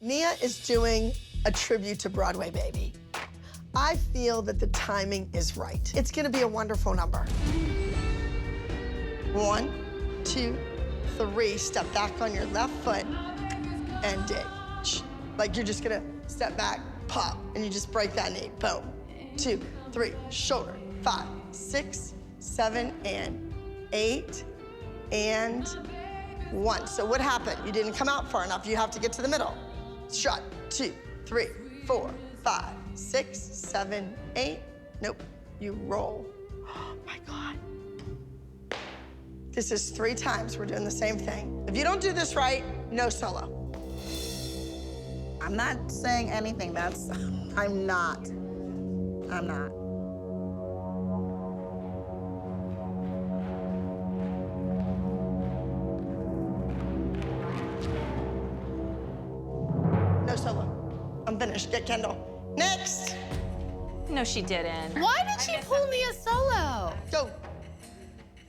Nia is doing a tribute to Broadway Baby. I feel that the timing is right. It's gonna be a wonderful number. 1, 2, 3, step back on your left foot and dig. Like you're just gonna step back, pop, and you just break that knee. Boom. 2, 3, shoulder. 5, 6, 7, and 8, and 1. So what happened? You didn't come out far enough. You have to get to the middle. Shut. 2, 3, 4, 5, 6, 7, 8. Nope. You roll. Oh my God. This is 3 times. We're doing the same thing. If you don't do this right, no solo. I'm not saying anything. I'm not. No solo. I'm finished. Get Kendall. Next. No, she didn't. Why did she pull me a solo? Go.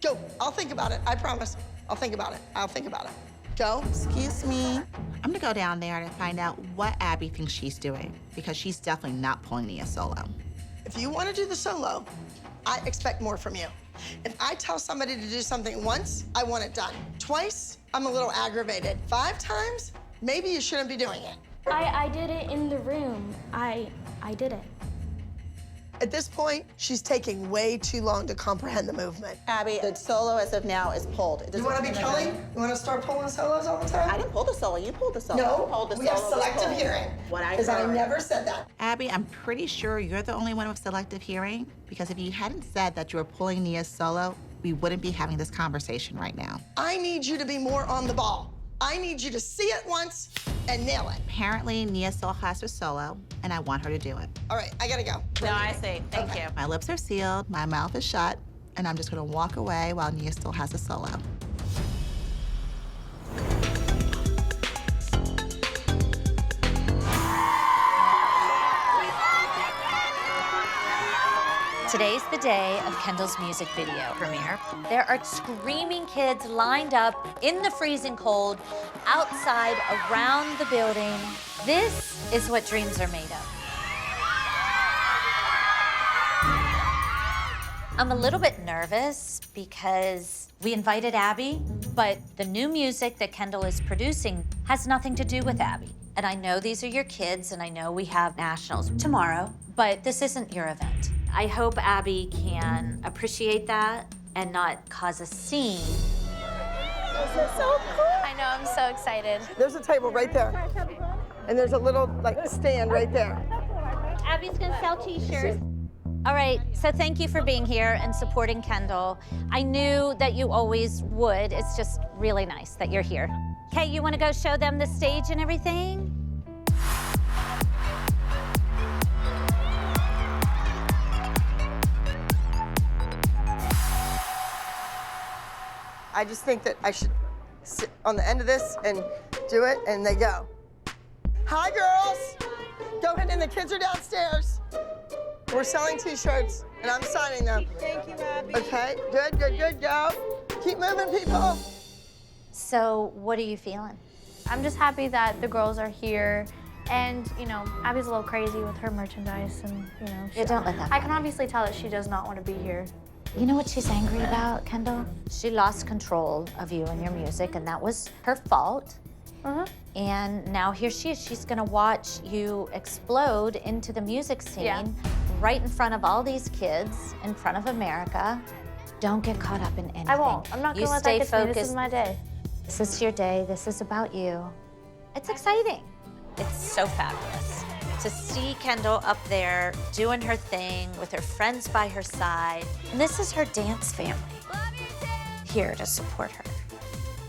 Go. I'll think about it. I promise. I'll think about it. I'll think about it. Go. Excuse me. I'm gonna go down there and find out what Abby thinks she's doing, because she's definitely not pulling me a solo. If you want to do the solo, I expect more from you. If I tell somebody to do something once, I want it done. Twice, I'm a little aggravated. 5 times, maybe you shouldn't be doing it. I did it in the room. I did it. At this point, she's taking way too long to comprehend the movement. Abby, the solo as of now is pulled. You want to be Kelly? You want to start pulling solos all the time? I didn't pull the solo. You pulled the solo. No, You pulled the we solo. have selective hearing. What I Because I heard. never said that. Abby, I'm pretty sure you're the only one with selective hearing, because if you hadn't said that you were pulling Nia's solo, we wouldn't be having this conversation right now. I need you to be more on the ball. I need you to see it once and nail it. Apparently, Nia still has her solo, and I want her to do it. All right, I gotta go. No, I see. Thank you. My lips are sealed, my mouth is shut, and I'm just gonna walk away while Nia still has a solo. Today's the day of Kendall's music video premiere. There are screaming kids lined up in the freezing cold, outside, around the building. This is what dreams are made of. I'm a little bit nervous because we invited Abby, but the new music that Kendall is producing has nothing to do with Abby. And I know these are your kids, and I know we have nationals tomorrow, but this isn't your event. I hope Abby can appreciate that and not cause a scene. This is so cool. I know, I'm so excited. There's a table right there. And there's a little, stand right there. Abby's gonna sell t-shirts. All right, so thank you for being here and supporting Kendall. I knew that you always would. It's just really nice that you're here. Okay, you wanna go show them the stage and everything? I just think that I should sit on the end of this and do it, and they go. Hi, girls. Go ahead, and the kids are downstairs. We're selling t-shirts, and I'm signing them. Thank you, Abby. Okay, good, good, good, go. Keep moving, people. So what are you feeling? I'm just happy that the girls are here. And, Abby's a little crazy with her merchandise and, Yeah, don't let that I can obviously tell that she does not want to be here. You know what she's angry about, Kendall? She lost control of you and your music, and that was her fault. And now here she is. She's gonna watch you explode into the music scene right in front of all these kids, in front of America. Don't get caught up in anything. I won't. I'm not gonna let that get to me. This is my day. This is your day. This is about you. It's exciting. It's so fabulous to see Kendall up there doing her thing with her friends by her side. And this is her dance family here to support her.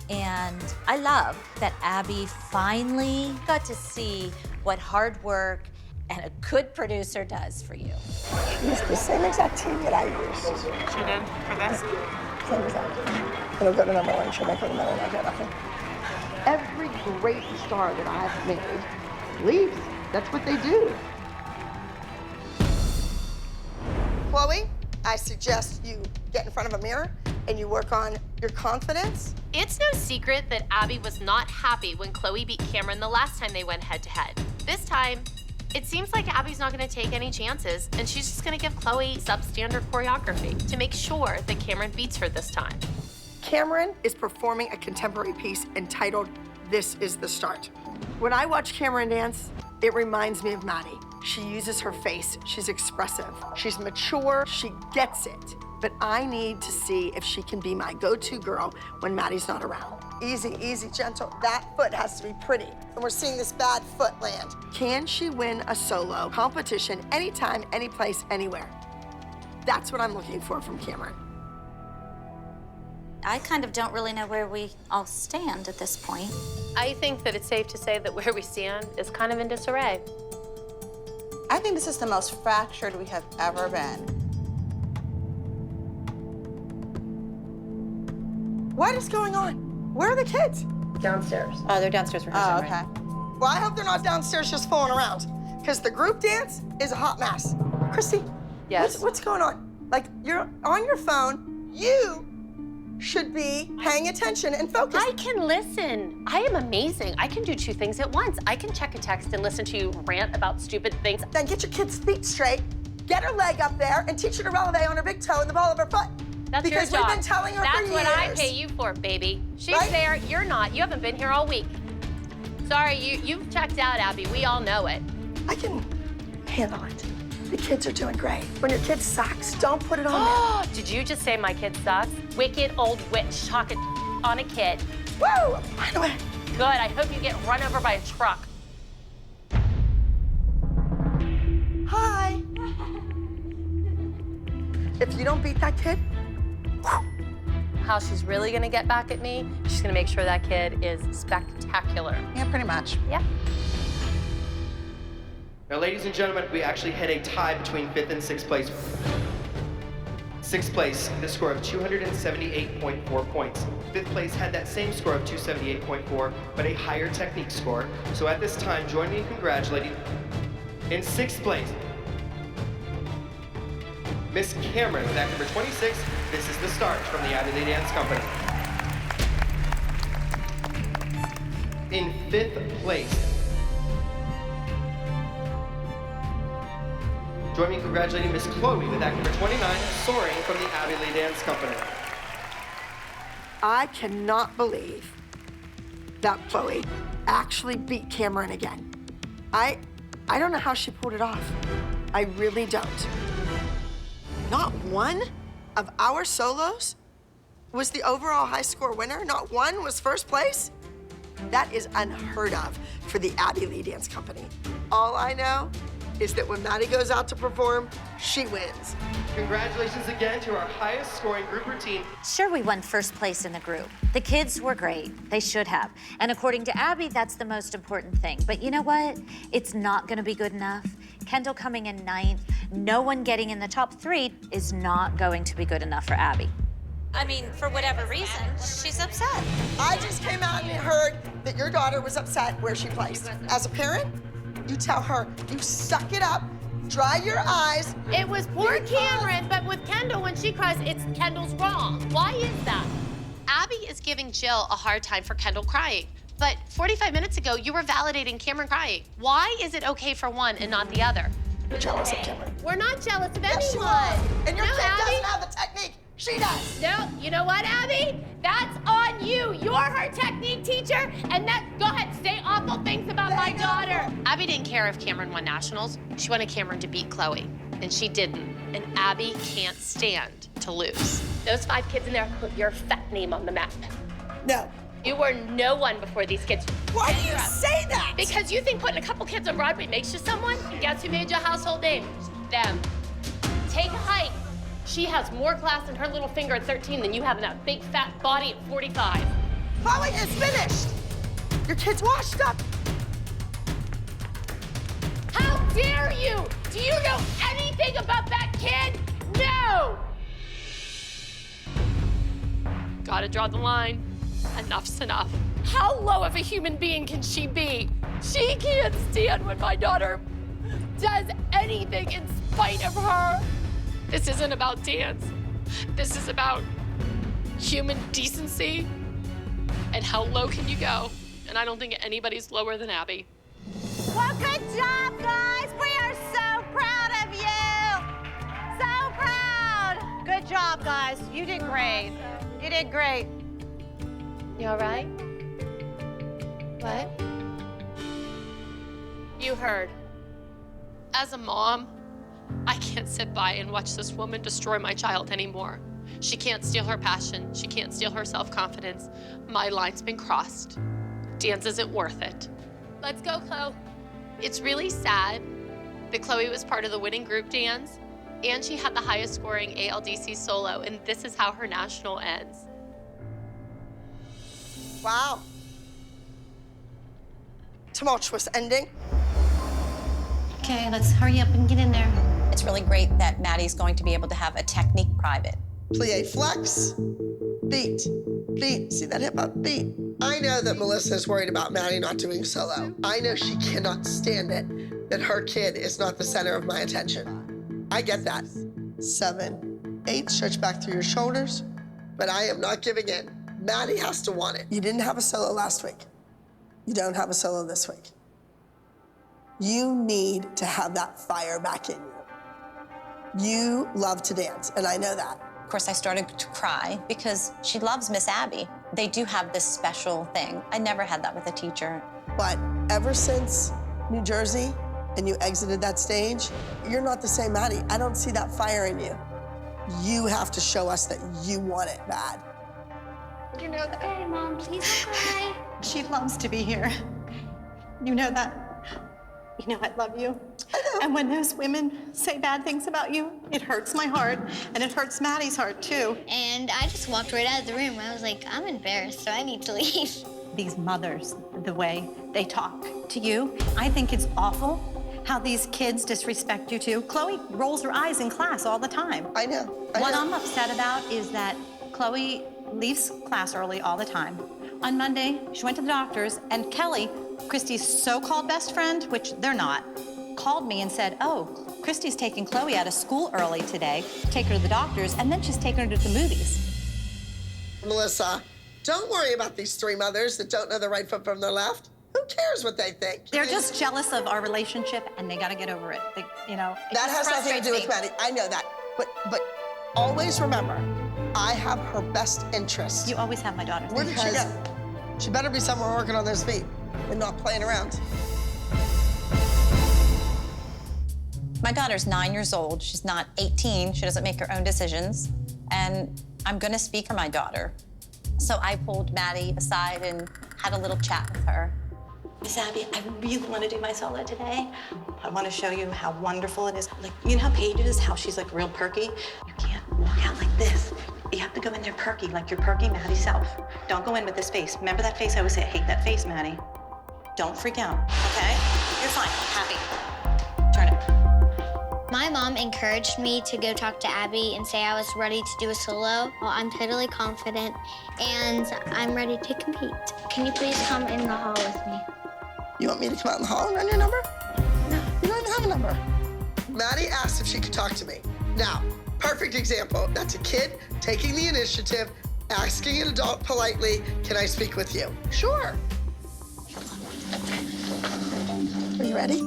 And I love that Abby finally got to see what hard work and a good producer does for you. It's the same exact team that I used. She did for this? Same exact. It'll go to number 1. She'll make it to number 1. I got nothing. Every great star that I've made leaves. That's what they do. Chloe, I suggest you get in front of a mirror and you work on your confidence. It's no secret that Abby was not happy when Chloe beat Cameron the last time they went head-to-head. This time, it seems like Abby's not gonna take any chances, and she's just gonna give Chloe substandard choreography to make sure that Cameron beats her this time. Cameron is performing a contemporary piece entitled This Is the Start. When I watch Cameron dance, it reminds me of Maddie. She uses her face, she's expressive, she's mature, she gets it. But I need to see if she can be my go-to girl when Maddie's not around. Easy, easy, gentle. That foot has to be pretty. And we're seeing this bad foot land. Can she win a solo competition anytime, any place, anywhere? That's what I'm looking for from Cameron. I kind of don't really know where we all stand at this point. I think that it's safe to say that where we stand is kind of in disarray. I think this is the most fractured we have ever been. What is going on? Where are the kids? Downstairs. Oh, they're downstairs rehearsing, Oh, okay. right? Well, I hope they're not downstairs just fooling around, because the group dance is a hot mess. Christy, Yes? what's going on? Like, you're on your phone, you should be paying attention and focused. I can listen. I am amazing. I can do two things at once. I can check a text and listen to you rant about stupid things. Then get your kid's feet straight, get her leg up there, and teach her to releve on her big toe and the ball of her foot. That's because your job. we've been telling her That's for years. what I pay you for, baby. She's Right? there, you're not. You haven't been here all week. Sorry, you've checked out, Abby. We all know it. I can handle it. The kids are doing great. When your kid sucks, don't put it on them. Did you just say my kid sucks? Wicked old witch talking on a kid. Woo! By the way, Good, I hope you get run over by a truck. hi. If you don't beat that kid, How she's really gonna get back at me, she's gonna make sure that kid is spectacular. Yeah, pretty much. Yeah. Now, ladies and gentlemen, we actually had a tie between 5th and 6th place. 6th place, the score of 278.4 points. 5th place had that same score of 278.4, but a higher technique score. So at this time, join me in congratulating, in 6th place, Miss Cameron with act number 26, This Is the Start, from the Abby Lee Dance Company. In 5th place, join me in congratulating Miss Chloe with act number 29, Soaring, from the Abby Lee Dance Company. I cannot believe that Chloe actually beat Cameron again. I don't know how she pulled it off. I really don't. Not one of our solos was the overall high score winner. Not one was first place. That is unheard of for the Abby Lee Dance Company. All I know is that when Maddie goes out to perform, she wins. Congratulations again to our highest scoring group routine. Sure, we won first place in the group. The kids were great. They should have. And according to Abby, that's the most important thing. But you know what? It's not gonna be good enough. Kendall coming in 9th, no one getting in the top 3 is not going to be good enough for Abby. I mean, for whatever reason, she's upset. I just came out and heard that your daughter was upset where she placed. As a parent, you tell her, you suck it up, dry your eyes. It was poor Cameron, but with Kendall, when she cries, it's Kendall's wrong. Why is that? Abby is giving Jill a hard time for Kendall crying. But 45 minutes ago, you were validating Cameron crying. Why is it okay for one and not the other? You're jealous of Cameron. We're not jealous of Yes, you anyone. are. And your No, kid Abby. doesn't have the technique. She does. No, you know what, Abby? That's on you. You're her technique teacher, and go ahead, say awful things about my daughter. Abby didn't care if Cameron won nationals. She wanted Cameron to beat Chloe, and she didn't. And Abby can't stand to lose. Those 5 kids in there put your fat name on the map. No. You were no one before these kids. Why do And you you're up. say that? Because you think putting a couple kids on Broadway makes you someone? And guess who made you a household name? Them. Take a hike. She has more class in her little finger at 13 than you have in that big fat body at 45. Chloe is finished. Your kid's washed up. How dare you? Do you know anything about that kid? No! Gotta draw the line. Enough's enough. How low of a human being can she be? She can't stand when my daughter does anything in spite of her. This isn't about dance. This is about human decency. And how low can you go? And I don't think anybody's lower than Abby. Well, good job, guys. We are so proud of you. So proud. Good job, guys. You did great. You did great. You all right? What? You heard. As a mom, I can't sit by and watch this woman destroy my child anymore. She can't steal her passion. She can't steal her self-confidence. My line's been crossed. Dance isn't worth it. Let's go, Chloe. It's really sad that Chloe was part of the winning group dance, and she had the highest scoring ALDC solo, and this is how her national ends. Wow. Tumultuous ending. Okay, let's hurry up and get in there. It's really great that Maddie's going to be able to have a technique private. Plie flex, beat, beat. See that hip up, beat. I know that Melissa is worried about Maddie not doing solo. I know she cannot stand it that her kid is not the center of my attention. I get that. 7, 8, stretch back through your shoulders, but I am not giving in. Maddie has to want it. You didn't have a solo last week. You don't have a solo this week. You need to have that fire back in you. You love to dance, and I know that. Of course, I started to cry because she loves Miss Abby. They do have this special thing. I never had that with a teacher. But ever since New Jersey and you exited that stage, you're not the same Maddie. I don't see that fire in you. You have to show us that you want it bad. You know that. Hey, Mom, please don't cry. She loves to be here. You know that. You know I love you. And when those women say bad things about you, it hurts my heart, and it hurts Maddie's heart, too. And I just walked right out of the room. I was like, I'm embarrassed, so I need to leave. These mothers, the way they talk to you, I think it's awful how these kids disrespect you, too. Chloe rolls her eyes in class all the time. I know. What I'm upset about is that Chloe leaves class early all the time. On Monday, she went to the doctor's, and Kelly, Christy's so-called best friend, which they're not, called me and said, oh, Christy's taking Chloe out of school early today to take her to the doctor's, and then she's taking her to the movies. Melissa, don't worry about these 3 mothers that don't know the right foot from their left. Who cares what they think? They're just jealous of our relationship, and they gotta get over it. They, it That has just nothing to do with frustrates Maddie. I know that. But always remember, I have her best interest. me. You always have my daughter's Where did she go? She better be somewhere working on those feet and not playing around. My daughter's 9 years old. She's not 18. She doesn't make her own decisions. And I'm gonna speak for my daughter. So I pulled Maddie aside and had a little chat with her. Miss Abby, I really want to do my solo today. I want to show you how wonderful it is. Like, you know how Paige is, how she's like real perky? You can't walk out like this. You have to go in there perky, like your perky Maddie self. Don't go in with this face. Remember that face? I always say, I hate that face, Maddie. Don't freak out, okay? You're fine, happy. Turn it. My mom encouraged me to go talk to Abby and say I was ready to do a solo. Well, I'm totally confident, and I'm ready to compete. Can you please come in the hall with me? You want me to come out in the hall and run your number? No. You don't even have a number. Maddie asked if she could talk to me. Now, perfect example. That's a kid taking the initiative, asking an adult politely, can I speak with you? Sure. Are you ready?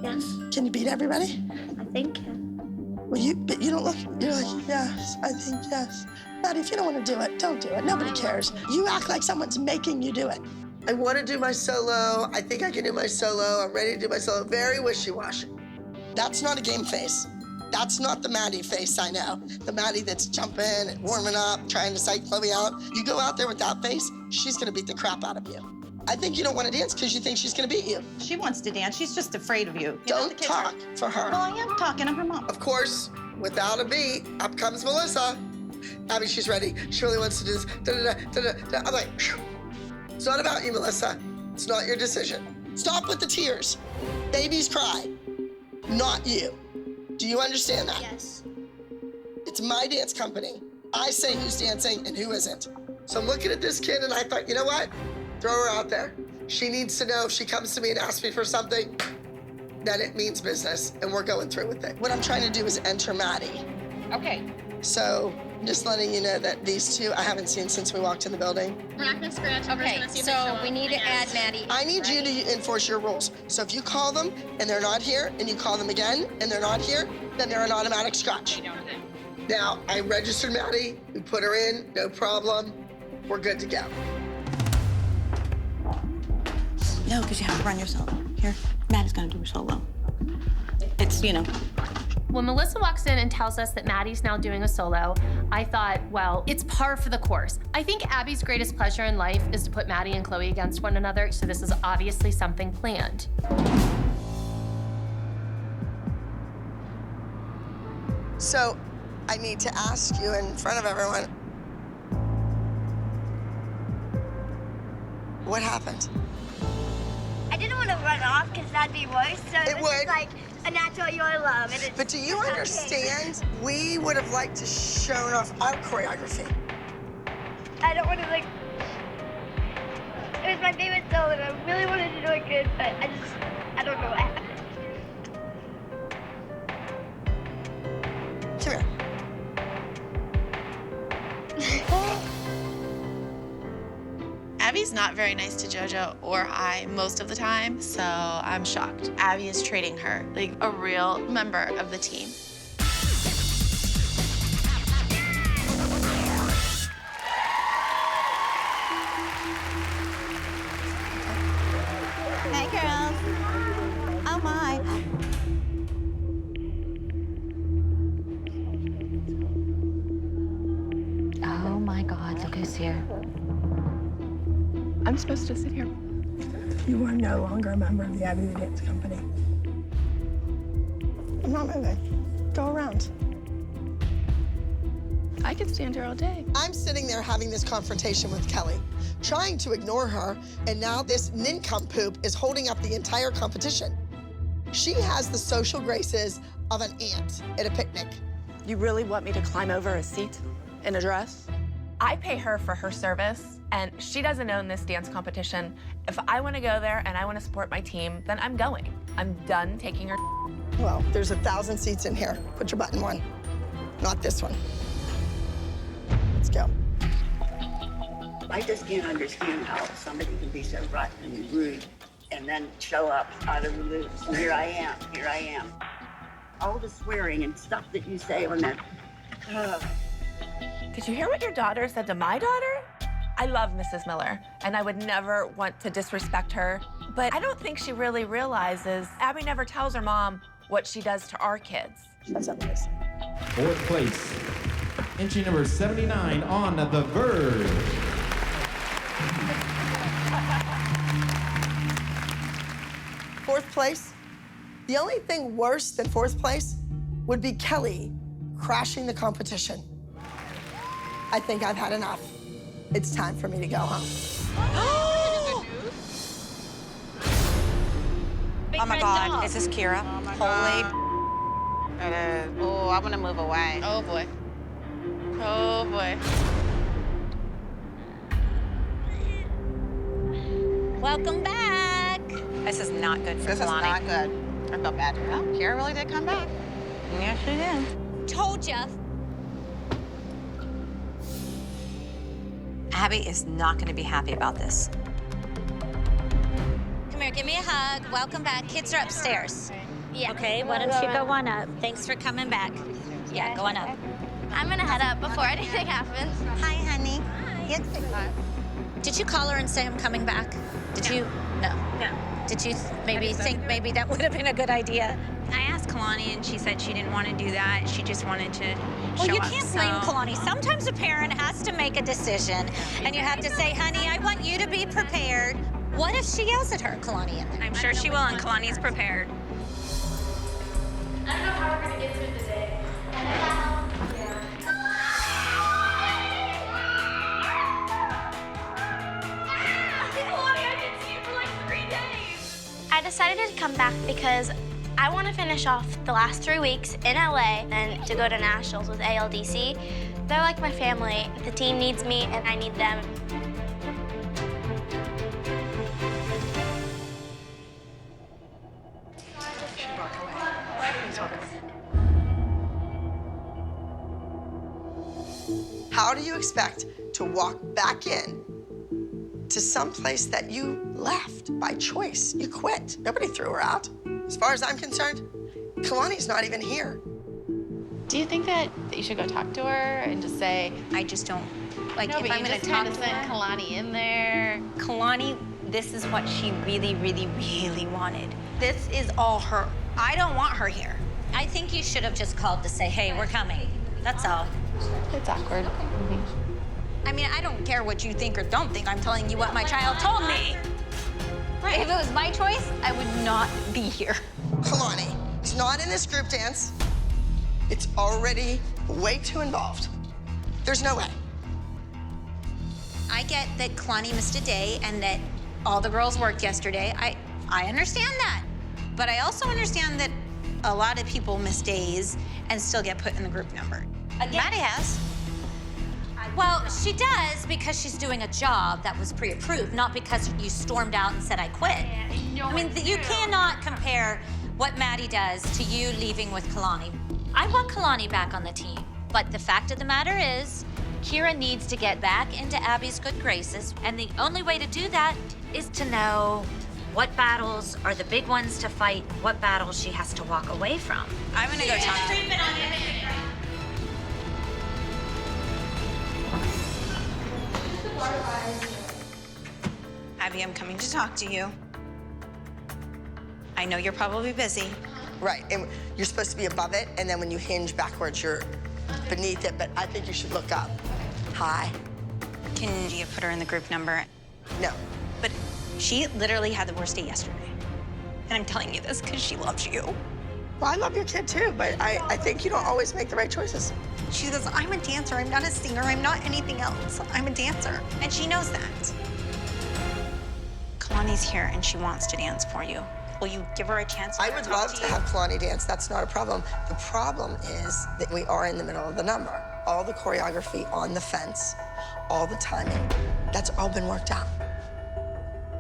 Yes, Can you beat everybody? I think. Well, but you don't look, you're like, yes, I think yes. Maddie, if you don't want to do it, don't do it. Nobody cares. You act like someone's making you do it. I want to do my solo. I think I can do my solo. I'm ready to do my solo. Very wishy-washy. That's not a game face. That's not the Maddie face I know. The Maddie that's jumping and warming up, trying to psych Chloe out. You go out there with that face, she's going to beat the crap out of you. I think you don't want to dance because you think she's going to beat you. She wants to dance. She's just afraid of you. Don't talk for her. Well, I am talking. I'm her mom. Of course, without a beat, up comes Melissa. Abby, she's ready. She really wants to do this. Da-da-da. I'm like, phew. It's not about you, Melissa. It's not your decision. Stop with the tears. Babies cry, not you. Do you understand that? Yes. It's my dance company. I say who's dancing and who isn't. So I'm looking at this kid and I thought, you know what? Throw her out there. She needs to know if she comes to me and asks me for something, then it means business and we're going through with it. What I'm trying to do is enter Maddie. Okay. So just letting you know that these two I haven't seen since we walked in the building. We're not gonna scratch. Okay, so we need to add Maddie. I need you to enforce your rules. So if you call them and they're not here, and you call them again and they're not here, then they're an automatic scratch. Now, I registered Maddie, we put her in, no problem. We're good to go. No, because you have to run your solo. Here, Maddie's gonna do her solo. It's, you know. When Melissa walks in and tells us that Maddie's now doing a solo, I thought, well, it's par for the course. I think Abby's greatest pleasure in life is to put Maddie and Chloe against one another, so this is obviously something planned. So I need to ask you in front of everyone, what happened? I didn't want to run off because that'd be worse. So It was would. just like a natural your love. And it's But do you okay. understand? We would have liked to shown off our choreography. I don't want to like. It was my favorite solo, and I really wanted to do it good, but I don't know what happened. Come here. Abby's not very nice to JoJo or I most of the time, so I'm shocked. Abby is treating her like a real member of the team. Hey, girls. Oh, my. Oh my God, look who's here. I'm supposed to sit here. You are no longer a member of the Abby the Dance Company. I'm not moving. Go around. I could stand here all day. I'm sitting there having this confrontation with Kelly, trying to ignore her, and now this nincompoop is holding up the entire competition. She has the social graces of an ant at a picnic. You really want me to climb over a seat in a dress? I pay her for her service, and she doesn't own this dance competition. If I want to go there and I want to support my team, then I'm going. I'm done taking her. Well, there's 1,000 seats in here. Put your button one, not this one. Let's go. I just can't understand how somebody can be so rotten and rude and then show up out of the blue. And here I am. All the swearing and stuff that you say on that. Did you hear what your daughter said to my daughter? I love Mrs. Miller, and I would never want to disrespect her, but I don't think she really realizes Abby never tells her mom what she does to our kids. That's amazing. Fourth place, entry number 79 on the verge. Fourth place. The only thing worse than fourth place would be Kelly crashing the competition. I think I've had enough. It's time for me to go home. Oh my God, is this Kira? Holy. It is. Oh, I'm gonna move away. Oh boy. Oh boy. Welcome back. This is not good for This is Kalani. not good. I feel bad. Well, Kira really did come back. Yes, she did. Told ya. Abby is not going to be happy about this. Come here, give me a hug. Welcome back. Kids are upstairs. Yeah. Okay, why don't you go on up? Thanks for coming back. Yeah, go on up. I'm gonna head up before anything happens. Hi, honey. Did you call her and say I'm coming back? Did you? No. No. Did you maybe think maybe that would have been a good idea? I asked Kalani, and she said she didn't want to do that. She just wanted to show Well, you up, can't blame so- Kalani. Sometimes a parent has to make a decision, and you have to say, honey, I want you to be prepared. What if she yells at her, Kalani, in there? I'm sure she will, and Kalani's prepared. I don't know how we're gonna get through the day. I decided to come back because I want to finish off the last 3 weeks in LA and to go to nationals with ALDC. They're like my family. The team needs me and I need them. How do you expect to walk back in to some place that you left by choice? You quit. Nobody threw her out. As far as I'm concerned, Kalani's not even here. Do you think that you should go talk to her and just say, I just don't, like, no, if but I'm you gonna just talk kinda to send her. Kalani in there. Kalani, this is what she really, really, really wanted. This is all her. I don't want her here. I think you should have just called to say, hey, we're coming. That's all. It's awkward. I mean, I don't care what you think or don't think. I'm telling you what my child told me. Right. If it was my choice, I would not be here. Kalani is not in this group dance. It's already way too involved. There's no way. I get that Kalani missed a day and that all the girls worked yesterday. I understand that. But I also understand that a lot of people miss days and still get put in the group number. Maddie has. Well, she does because she's doing a job that was pre-approved, not because you stormed out and said, I quit. I mean, you cannot compare what Maddie does to you leaving with Kalani. I want Kalani back on the team, but the fact of the matter is, Kira needs to get back into Abby's good graces, and the only way to do that is to know what battles are the big ones to fight, what battles she has to walk away from. I'm gonna go talk to her. Abby, I'm coming to talk to you. I know you're probably busy. Right, and you're supposed to be above it, and then when you hinge backwards, you're beneath it, but I think you should look up. Hi. Can you put her in the group number? No. But she literally had the worst day yesterday. And I'm telling you this because she loves you. Well, I love your kid too, but I think you don't always make the right choices. She goes, I'm a dancer, I'm not a singer, I'm not anything else. I'm a dancer. And she knows that. Kalani's here and she wants to dance for you. Will you give her a chance? I would love to have Kalani dance. That's not a problem. The problem is that we are in the middle of the number. All the choreography on the fence, all the timing, that's all been worked out.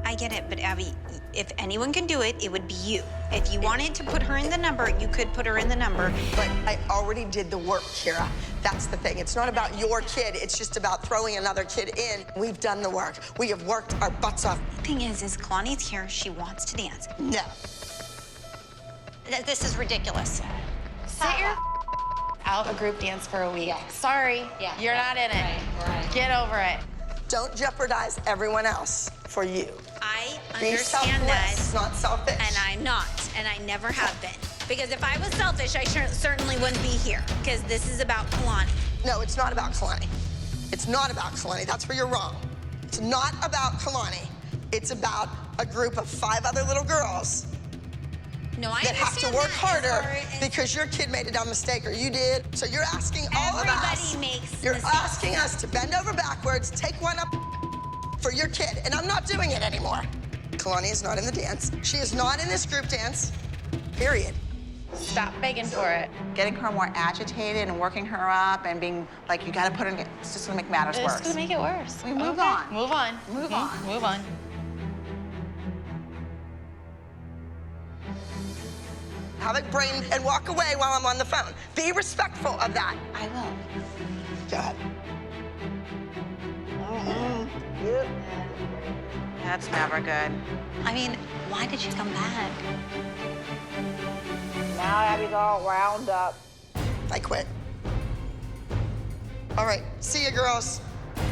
I get it, but Abby, if anyone can do it, it would be you. If you wanted to put her in the number, you could put her in the number. But I already did the work, Kira. That's the thing. It's not about your kid. It's just about throwing another kid in. We've done the work. We have worked our butts off. The thing is Kalani's here. She wants to dance. No. This is ridiculous. Sit your out a group dance for a week. Sorry, you're not in it. Right. Get over it. Don't jeopardize everyone else for you. I Be understand selfless, that. not selfish. And I'm not, and I never have been. Because if I was selfish, I certainly wouldn't be here. Because this is about Kalani. No, it's not about Kalani. It's not about Kalani. That's where you're wrong. It's not about Kalani. It's about a group of 5 other little girls No, I that have to work understand that harder because your kid made a dumb mistake or you did. So you're asking all of us. Everybody makes You're mistakes. asking us to bend over backwards, take one up for your kid, and I'm not doing it anymore. Kalani is not in the dance. She is not in this group dance, period. Stop begging for it. Getting her more agitated and working her up and being like, you gotta put her in, it's just gonna make matters worse. It's gonna make it worse. We move on. Move on. Move on. Move on. Have a brain and walk away while I'm on the phone. Be respectful of that. I will. Go ahead. Yep. That's never good. I mean, why did she come back? Now Abby's all wound up. I quit. All right, see you girls.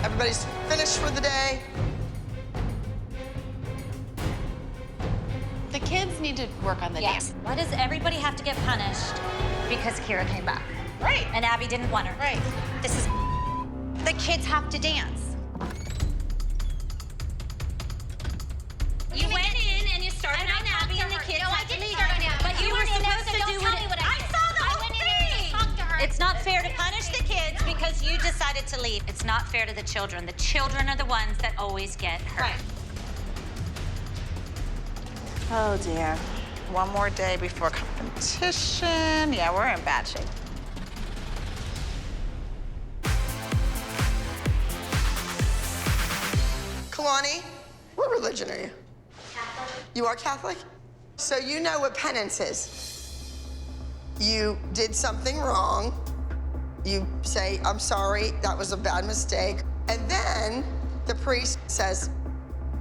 Everybody's finished for the day. The kids need to work on the dance. Why does everybody have to get punished because Kira came back? Right. And Abby didn't want her. Right. This is, the kids have to dance. You went in and you started on Abby and the kids had to leave. But you were supposed to do what I saw the whole thing. It's not fair to punish the kids because you decided to leave. It's not fair to the children. The children are the ones that always get hurt. Right. Oh dear. One more day before competition. Yeah, we're in bad shape. Kalani, what religion are you? Catholic. You are Catholic? So you know what penance is. You did something wrong, You say, I'm sorry, that was a bad mistake. And then the priest says,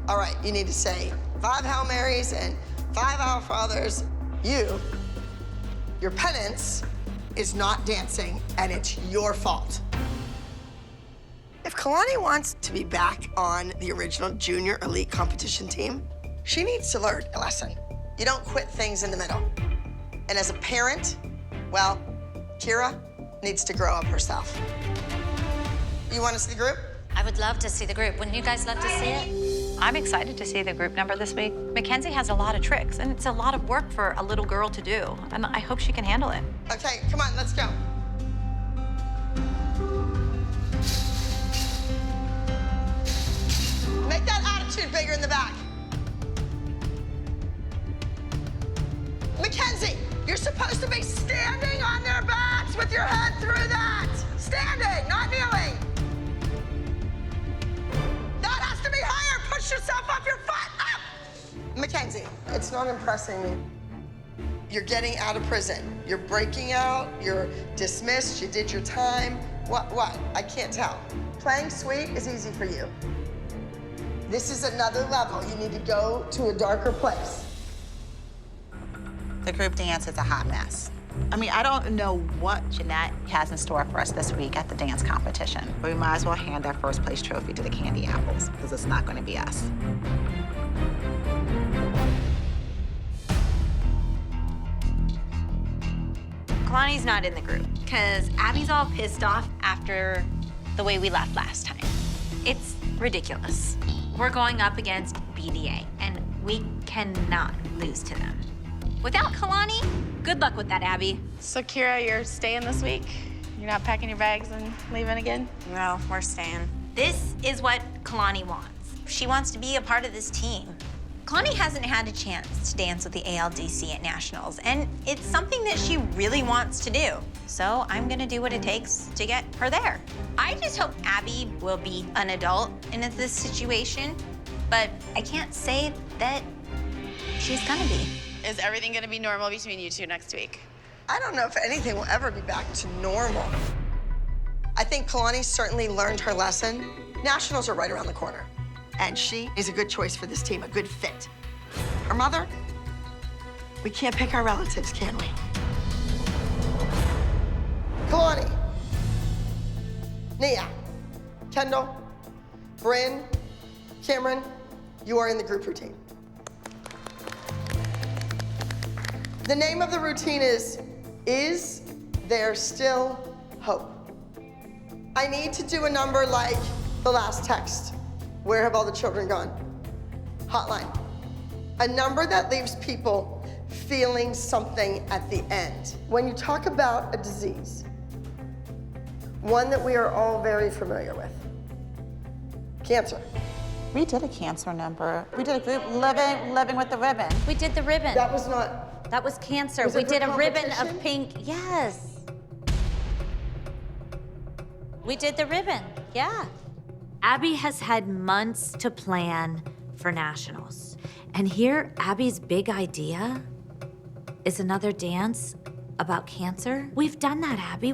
all right, you need to say 5 Hail Marys and 5 Our Fathers. Your penance is not dancing, and it's your fault. If Kalani wants to be back on the original junior elite competition team, she needs to learn a lesson. You don't quit things in the middle. And as a parent, well, Kira needs to grow up herself. You want to see the group? I would love to see the group. Wouldn't you guys love to see it? I'm excited to see the group number this week. Mackenzie has a lot of tricks, and it's a lot of work for a little girl to do, and I hope she can handle it. Okay, come on, let's go. Make that attitude bigger in the back. Mackenzie, you're supposed to be standing on their backs with your head through that. Standing, not kneeling. That has to be higher. Push yourself up your foot, up. Mackenzie, it's not impressing me. You're getting out of prison. You're breaking out, you're dismissed, you did your time. What? I can't tell. Playing sweet is easy for you. This is another level. You need to go to a darker place. The group dance is a hot mess. I mean, I don't know what Jeanette has in store for us this week at the dance competition, but we might as well hand that first place trophy to the Candy Apples, because it's not going to be us. Kalani's not in the group because Abby's all pissed off after the way we left last time. It's ridiculous. We're going up against BDA, and we cannot lose to them. Without Kalani, good luck with that, Abby. So, Kira, you're staying this week? You're not packing your bags and leaving again? No, we're staying. This is what Kalani wants. She wants to be a part of this team. Kalani hasn't had a chance to dance with the ALDC at Nationals, and it's something that she really wants to do. So I'm gonna do what it takes to get her there. I just hope Abby will be an adult in this situation, but I can't say that she's gonna be. Is everything gonna be normal between you two next week? I don't know if anything will ever be back to normal. I think Kalani certainly learned her lesson. Nationals are right around the corner. And she is a good choice for this team, a good fit. Her mother, we can't pick our relatives, can we? Kalani, Nia, Kendall, Bryn, Cameron, you are in the group routine. The name of the routine is There Still Hope? I need to do a number like the last text. Where have all the children gone? Hotline. A number that leaves people feeling something at the end. When you talk about a disease, one that we are all very familiar with, cancer. We did a cancer number. We did a group living with the ribbon. We did the ribbon. That was not. That was cancer. Was We it for did a ribbon competition? of pink. Yes. We did the ribbon. Yeah. Abby has had months to plan for nationals. And here, Abby's big idea is another dance about cancer. We've done that, Abby.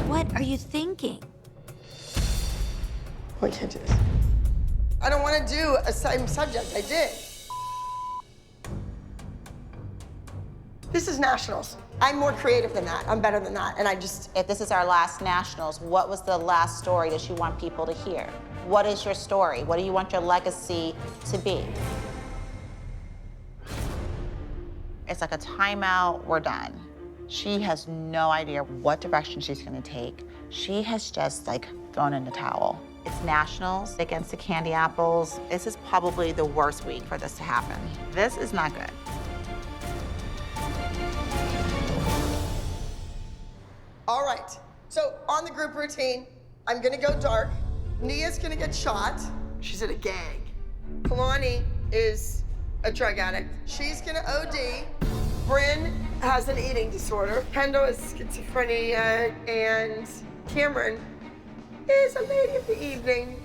What are you thinking? We can't do this. I don't want to do a same subject. I did. This is nationals. I'm more creative than that. I'm better than that. And If this is our last nationals, what was the last story that you want people to hear? What is your story? What do you want your legacy to be? It's like a timeout, we're done. She has no idea what direction she's gonna take. She has just thrown in the towel. It's nationals against the Candy Apples. This is probably the worst week for this to happen. This is not good. All right, so on the group routine, I'm gonna go dark. Nia's gonna get shot. She's in a gang. Kalani is a drug addict. She's gonna OD. Bryn has an eating disorder. Kendall is schizophrenia, and Cameron is a lady of the evening.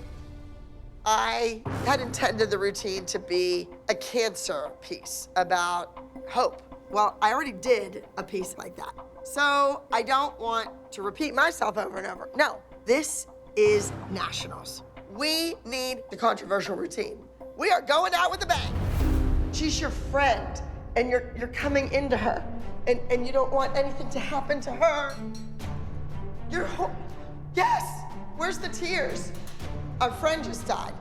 I had intended the routine to be a cancer piece about hope. Well, I already did a piece like that. So I don't want to repeat myself over and over. No, this is nationals. We need the controversial routine. We are going out with a bang. She's your friend, and you're coming into her, and you don't want anything to happen to her. Yes, where's the tears? Our friend just died.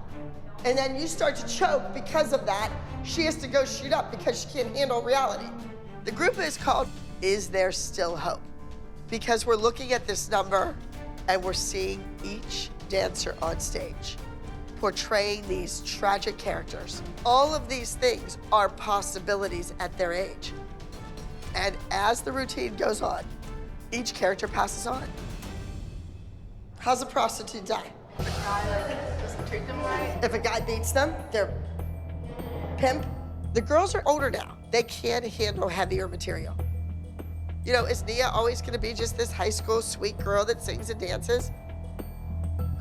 And then you start to choke because of that. She has to go shoot up because she can't handle reality. The group is called Is There Still Hope? Because we're looking at this number and we're seeing each dancer on stage portraying these tragic characters. All of these things are possibilities at their age. And as the routine goes on, each character passes on. How's a prostitute die? The guy doesn't treat them right. If a guy beats them, they're pimp. The girls are older now. They can't handle heavier material. You know, is Nia always gonna be just this high school sweet girl that sings and dances?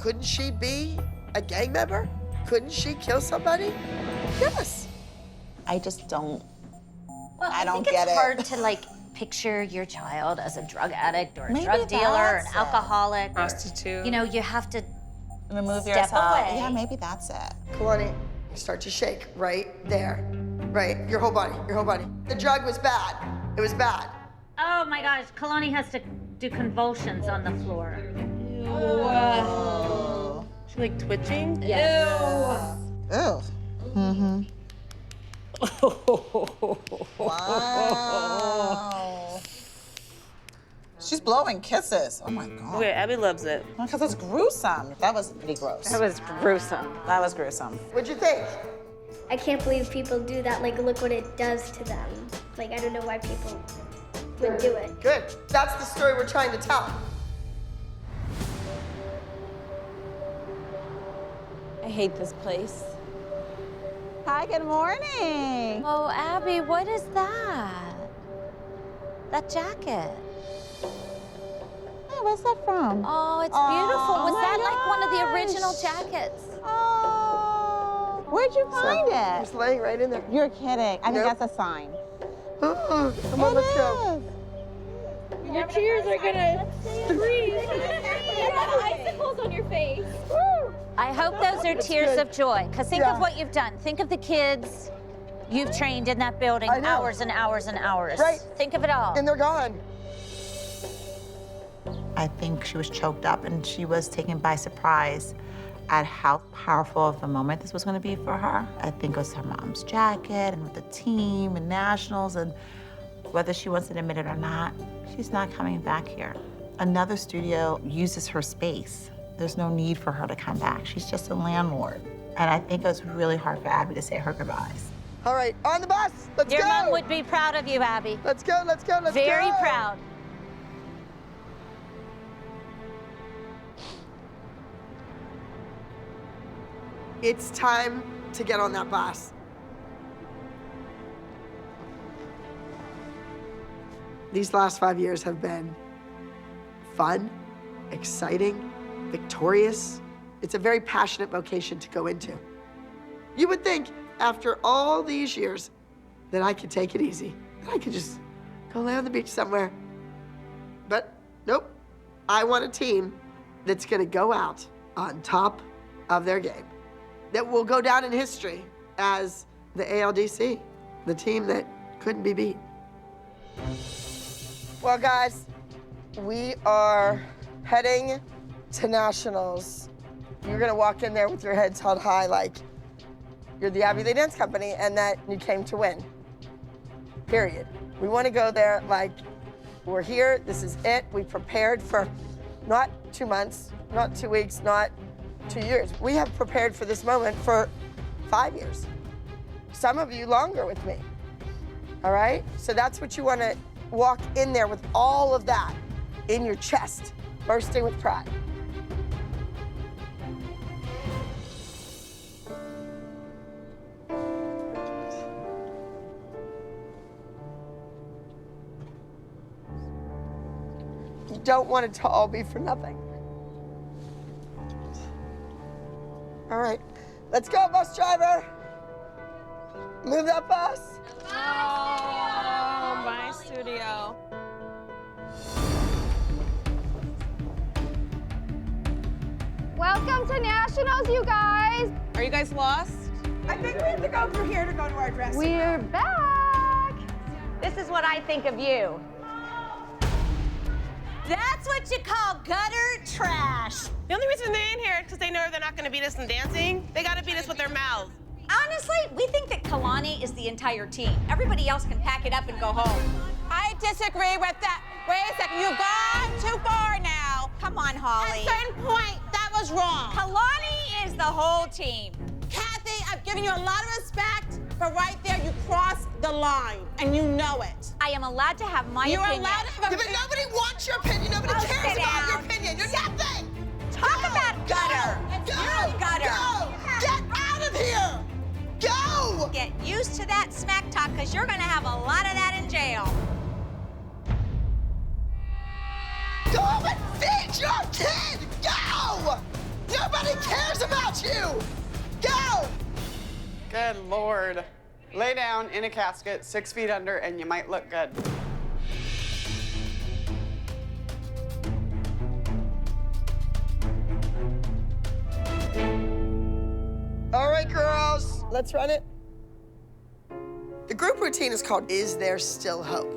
Couldn't she be a gang member? Couldn't she kill somebody? Yes. I just don't, Well, I don't think get it's it. hard to like picture your child as a drug addict or a Maybe drug dealer or an that's it. alcoholic. Prostitute. You know, you have to remove step yourself. away. Yeah, maybe that's it. Kalani, you start to shake right there. Right, your whole body, your whole body. The drug was bad. It was bad. Oh my gosh, Kalani has to do convulsions on the floor. Whoa. She like twitching? Yes. Ew. Mm-hmm. Wow. She's blowing kisses. Oh my God. Okay, Abby loves it. Because it's gruesome. That was pretty gross. That was gruesome. That was gruesome. What'd you think? I can't believe people do that. Like, look what it does to them. Like, I don't know why people would do it. Good. That's the story we're trying to tell. I hate this place. Hi, good morning. Oh, Abby, what is that? That jacket. Hey, where's that from? Oh, it's beautiful. Was my that like one of the gosh. original jackets? Oh, where'd you find it? It's laying right in there. You're kidding. I think Nope. that's a sign. Come on, let's go. Your cheers are gonna scream. You have icicles on your face. I hope those are tears good. of joy. Because think Yeah. of what you've done. Think of the kids you've trained in that building I know. hours and hours and hours. Right. Think of it all. And they're gone. I think she was choked up and she was taken by surprise at how powerful of a moment this was going to be for her. I think it was her mom's jacket and with the team and nationals, and whether she wants to admit it or not, she's not coming back here. Another studio uses her space. There's no need for her to come back. She's just a landlord. And I think it was really hard for Abby to say her goodbyes. All right, on the bus. Let's Your go. mom would be proud of you, Abby. Let's go, let's go, let's go. Very proud. It's time to get on that bus. These last 5 years have been fun, exciting, victorious. It's a very passionate vocation to go into. You would think after all these years that I could take it easy, that I could just go lay on the beach somewhere. But nope, I want a team that's gonna go out on top of their game, that will go down in history as the ALDC, the team that couldn't be beat. Well, guys, we are heading to nationals. You're gonna walk in there with your heads held high like you're the Abby Lee Dance Company and that you came to win, period. We wanna go there like we're here, this is it. We prepared for not 2 months, not 2 weeks, not 2 years. We have prepared for this moment for 5 years. Some of you longer with me, all right? So that's what you wanna walk in there with all of that in your chest, bursting with pride. You don't want it to all be for nothing. All right, let's go, bus driver. Move that bus. Oh my go. Welcome to Nationals, you guys. Are you guys lost? I think we have to go through here to go to our dressing We're room. back. This is what I think of you. That's what you call gutter trash. The only reason they're in here is because they know they're not going to beat us in dancing. They got to beat us with their mouths. Honestly, we think that Kalani is the entire team. Everybody else can pack it up and go home. I disagree with that. Wait a second, you've gone too far now. Come on, Holly. At a certain point, that was wrong. Kalani is the whole team. Kathy, I've given you a lot of respect, but right there, you crossed the line, and you know it. I am allowed to have my You're opinion. allowed to have a Yeah, but nobody wants your opinion. Nobody cares sit about your down. opinion. You're nothing. Talk about gutter. Go. Gutter. Go. Get out of here. Go. Get used to that smack talk, because you're going to have a lot of that in jail. Go and feed your kid. Go. Nobody cares about you. Go. Good Lord. Lay down in a casket, 6 feet under, and you might look good. All right, girls, let's run it. The group routine is called Is There Still Hope?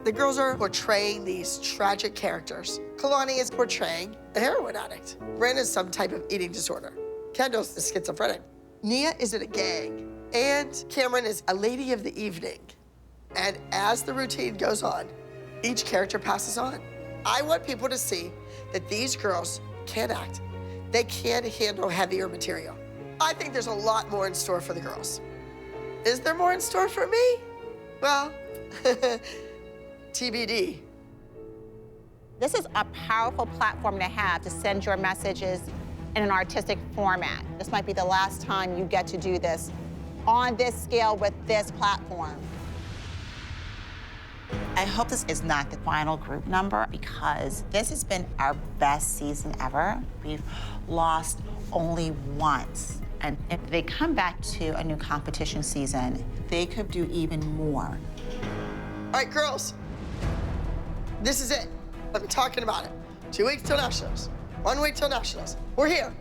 The girls are portraying these tragic characters. Kalani is portraying a heroin addict. Ren is some type of eating disorder. Kendall's is schizophrenic. Nia is in a gang. And Cameron is a lady of the evening. And as the routine goes on, each character passes on. I want people to see that these girls can act. They can handle heavier material. I think there's a lot more in store for the girls. Is there more in store for me? Well, TBD. This is a powerful platform to have to send your messages in an artistic format. This might be the last time you get to do this on this scale with this platform. I hope this is not the final group number, because this has been our best season ever. We've lost only once. And if they come back to a new competition season, they could do even more. All right, girls, this is it. I've been talking about it. 2 weeks till Nationals, 1 week till Nationals. We're here.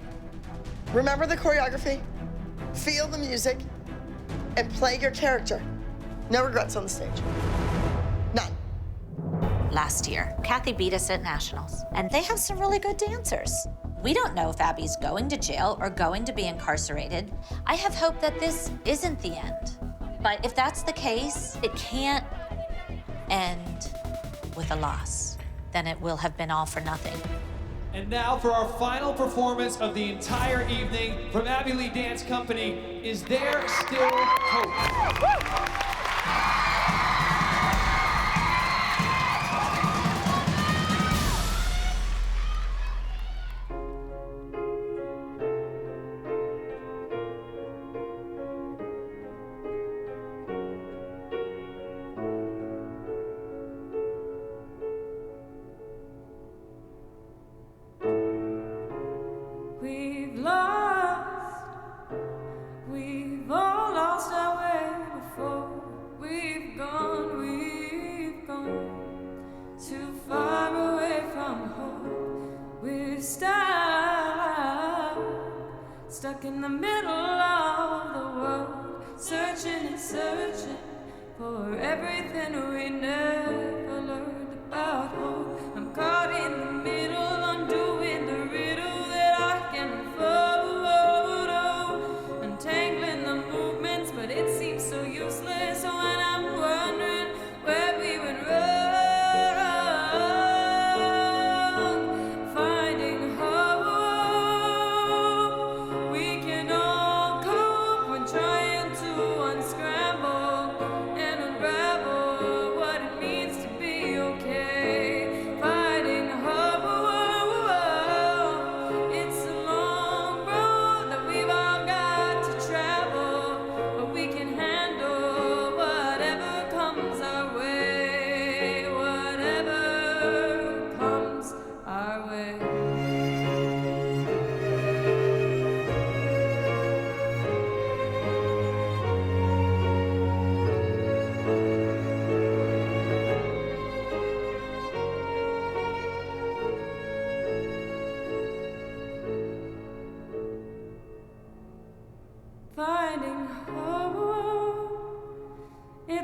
Remember the choreography, feel the music, and play your character. No regrets on the stage. None. Last year, Kathy beat us at Nationals, and they have some really good dancers. We don't know if Abby's going to jail or going to be incarcerated. I have hope that this isn't the end. But if that's the case, it can't end with a loss. Then it will have been all for nothing. And now for our final performance of the entire evening from Abby Lee Dance Company, Is There Still Hope? We've all lost our way before. We've gone too far away from hope. We're stuck in the middle of the world, searching and searching for everything we never learned about hope. I'm caught in the middle, undoing the riddle that I can follow, untangling the movements, but it seems so useless when I'm wondering where we went wrong. Finding hope, we can all cope when trying to unscramble and unravel what it means to be okay. Finding hope,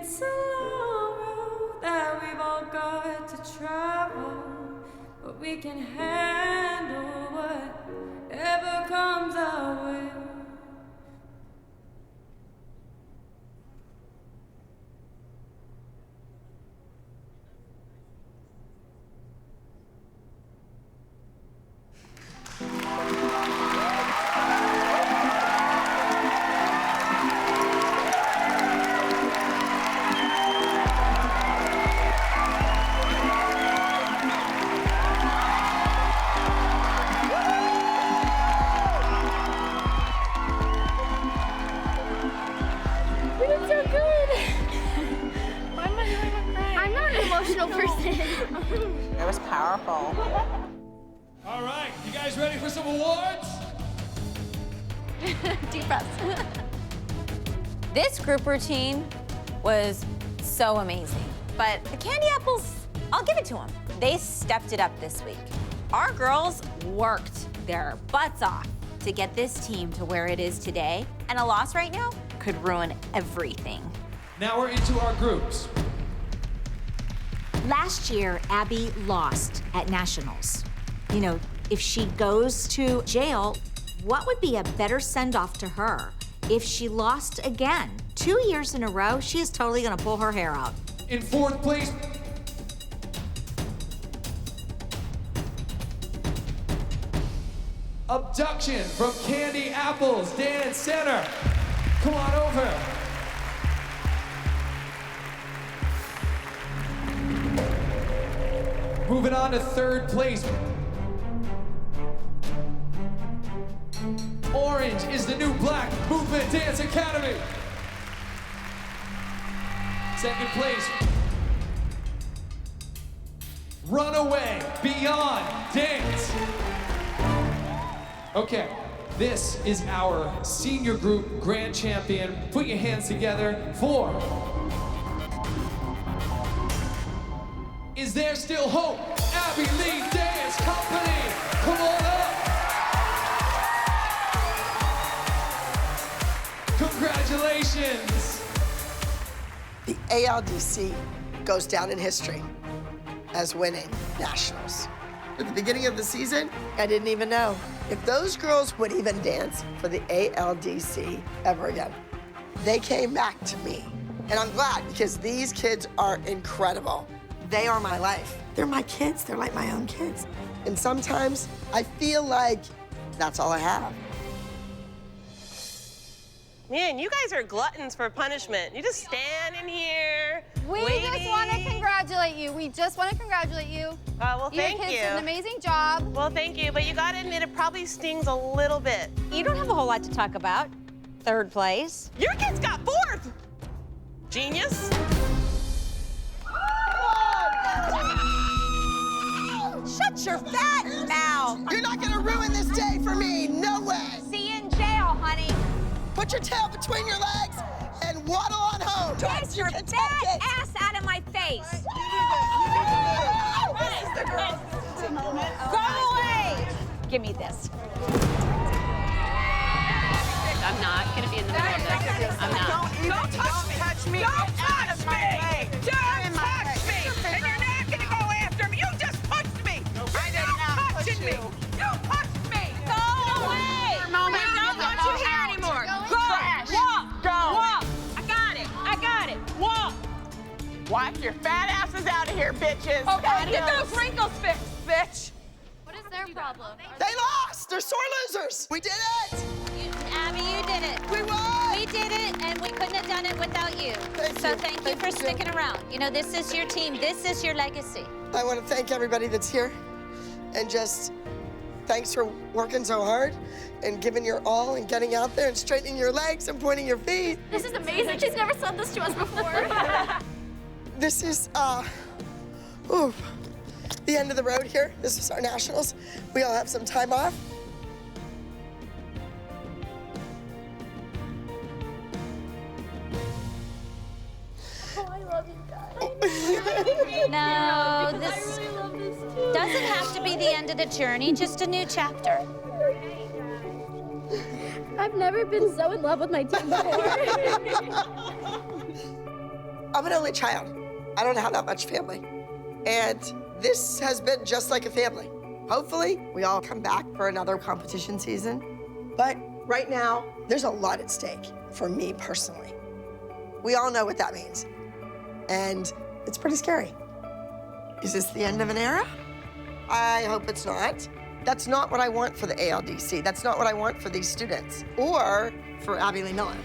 It's a long road that we've all got to travel, but we can handle whatever comes our way. We did so good. Why am I crying? I'm not an emotional person. It was powerful. All right, you guys ready for some awards? Deep breaths. This group routine was so amazing. But the candy apples, I'll give it to them. They stepped it up this week. Our girls worked their butts off to get this team to where it is today. And a loss right now could ruin everything. Now we're into our groups. Last year, Abby lost at Nationals. You know, if she goes to jail, what would be a better send-off to her if she lost again? 2 years in a row, she is totally gonna pull her hair out. In fourth place, Abduction from Candy Apples, dance center. Come on over. Moving on to third place. Orange is the new black movement dance academy. Second place. Runaway Beyond Dance. Okay, this is our senior group grand champion. Put your hands together for Is There Still Hope? Abby Lee Dance Company. Come on up. Congratulations. The ALDC goes down in history as winning nationals. At the beginning of the season, I didn't even know if those girls would even dance for the ALDC ever again. They came back to me, and I'm glad because these kids are incredible. They are my life. They're my kids. They're like my own kids. And sometimes I feel like that's all I have. Man, you guys are gluttons for punishment. You just stand in here, We just want to congratulate you. We just want to congratulate you. Well, thank you. Your kids did an amazing job. Well, thank you, but you gotta admit it probably stings a little bit. You don't have a whole lot to talk about. Third place. Your kids got fourth. Genius. Shut your fat mouth. You're not gonna ruin this day for me, no way. See you in jail, honey. Put your tail between your legs and waddle on home. Get your fat ass out of my face. Go away. Give me this. I'm not gonna be in the middle of this. I'm not. Don't touch me. Don't touch me. Don't touch me. And you're not gonna go after me. You just pushed me. I did not push you. You pushed me. Go away. For a moment. We don't want you here anymore. Go. Walk. Go. Walk. I got it. Walk. Walk your fat asses out of here, bitches. Okay, get those wrinkles fixed, bitch. What is their problem? They lost. They're sore losers. We did it. Abby, you did it. We won. We did it, and we couldn't have done it without you. Thank you for sticking around. You know, this is your team. This is your legacy. I want to thank everybody that's here, and just thanks for working so hard and giving your all and getting out there and straightening your legs and pointing your feet. This is amazing. She's never said this to us before. This is the end of the road here. This is our nationals. We all have some time off. No, this doesn't have to be the end of the journey, just a new chapter. I've never been so in love with my team before. I'm an only child. I don't have that much family. And this has been just like a family. Hopefully, we all come back for another competition season. But right now, there's a lot at stake for me personally. We all know what that means. And it's pretty scary. Is this the end of an era? I hope it's not. That's not what I want for the ALDC. That's not what I want for these students or for Abby Lee Miller.